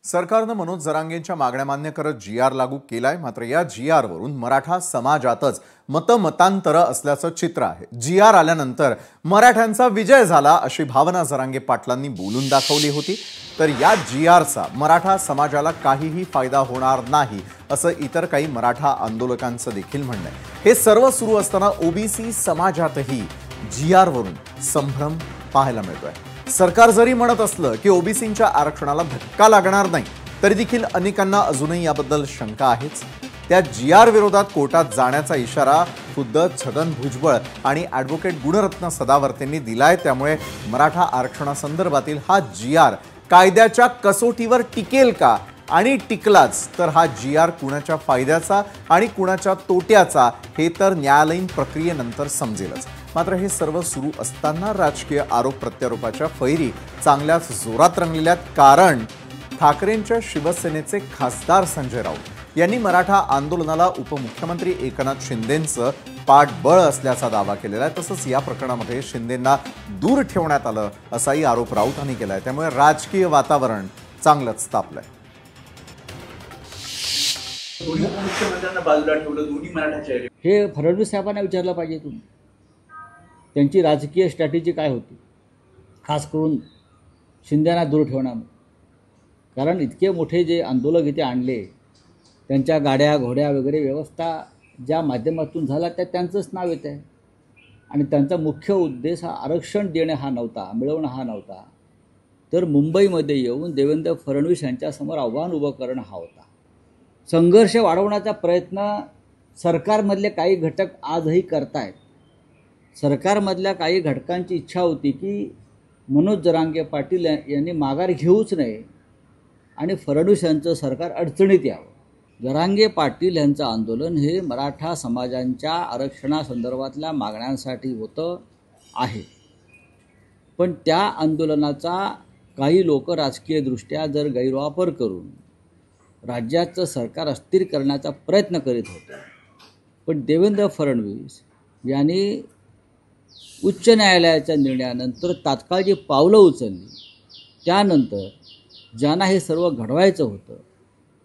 सरकारनं मनोज जरांगेंच्या मागण्या मान्य करत जी.आर. लागू केलाय। मात्र या जी.आर. वरून मराठा समाजातच मतमतांतर असल्याचं चित्र आहे। जी.आर. आल्यानंतर मराठ्यांचा विजय झाला अशी भावना जरांगे पाटलांनी बोलून दाखवली होती। तर या जी.आर.चा मराठा समाजाला काहीही फायदा होणार नाही असं इतर काही मराठा आंदोलकांचं देखील म्हणणं आहे। हे सर्व सुरू असताना ओबीसी समाजातही जी.आर. वरून संभ्रम पाहायला मिळतोय। सरकार जरी म्हणत असलं की ओबीसींच्या आरक्षणाला धक्का लागणार नाही, तरी देखील अनेकांना अजूनही याबद्दल शंका आहेच। त्या जी.आर. विरोधात कोर्टात जाण्याचा इशारा खुद्द छगन भुजबळ आणि ॲडव्होकेट गुणरत्न सदावर्तेंनी दिलाय। त्यामुळे मराठा आरक्षणासंदर्भातील हा जी.आर. कायद्याच्या कसोटीवर टिकेल का, आणि टिकलाच तर हा जी.आर. कुणाच्या फायद्याचा आणि कुणाच्या तोट्याचा हे तर न्यायालयीन प्रक्रियेनंतर समजेलच। मात्र हे सर्व सुरू असताना राजकीय आरोप प्रत्यारोपाच्या फैरी चांगल्याच जोरात रंगलेल्या आहेत। कारण ठाकरेंच्या शिवसेनेचे खासदार संजय राऊत यांनी मराठा आंदोलनाला उपमुख्यमंत्री एकनाथ शिंदेंचं पाठबळ असल्याचा दावा केलेला आहे। तसंच या प्रकरणामध्ये शिंदेंना दूर ठेवण्यात आलं असाही आरोप राऊतांनी केलाय। त्यामुळे राजकीय वातावरण चांगलंच तापलंय। मुख्यमंत्र्यांना बाजूला ठेवलं, दोन्ही मराठाचे आहेत। हे फडणवीस साहेबांना विचारलं पाहिजे तुम्ही, त्यांची राजकीय स्ट्रॅटेजी काय होती, खास करून शिंदेना दूर ठेवणं। कारण इतके मोठे जे आंदोलक इथे आणले, त्यांच्या गाड्या घोड्या वगैरे व्यवस्था ज्या माध्यमातून झाला त्या त्यांचंच नाव येतं आहे। आणि त्यांचा मुख्य उद्देश हा आरक्षण देणे हा नव्हता, मिळवणं हा नव्हता, तर मुंबईमध्ये येऊन देवेंद्र फडणवीस यांच्यासमोर आव्हान उभं करणं हा होता। संघर्ष वाढवण्याचा प्रयत्न सरकारमधले काही घटक आजही करतायत। सरकारमधल्या काही घटकांची इच्छा होती की मनोज जरांगे पाटील यांनी माघार घेऊच नये आणि फडणवीस यांचं सरकार अडचणीत यावं। जरांगे पाटील यांचं आंदोलन हे मराठा समाजांच्या आरक्षणासंदर्भातल्या मागण्यांसाठी होतं आहे। पण त्या आंदोलनाचा काही लोक राजकीयदृष्ट्या जर गैरवापर करून राज्याचं सरकार अस्थिर करण्याचा प्रयत्न करीत होते। पण देवेंद्र फडणवीस यांनी उच्च न्यायालयाच्या निर्णयानंतर तात्काळ जी पावलं उचलली, त्यानंतर ज्यांना हे सर्व घडवायचं होतं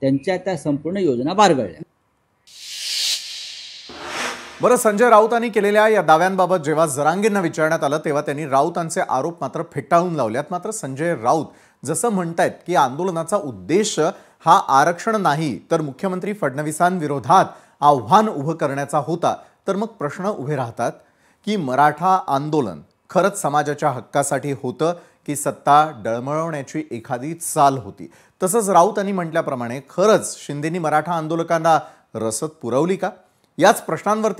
त्यांच्या त्या संपूर्ण योजना बारगळल्या। बरं, संजय राऊतांनी केलेल्या या दाव्यांबाबत जेव्हा जरांगेंना विचारण्यात आलं तेव्हा त्यांनी राऊतांचे आरोप मात्र फेटाळून लावल्यात। मात्र संजय राऊत जसं म्हणतायत की आंदोलनाचा उद्देश हा आरक्षण नाही तर मुख्यमंत्री फडणवीसांविरोधात आव्हान उभं करण्याचा होता, तर मग प्रश्न उभे राहतात की मराठा आंदोलन खरंच समाजाच्या हक्कासाठी होतं की सत्ता डळमळवण्याची एखादी चाल होती। तसंच राऊतांनी म्हटल्याप्रमाणे खरंच शिंदेंनी मराठा आंदोलकांना रसद पुरवली का, याच प्रश्नांवरती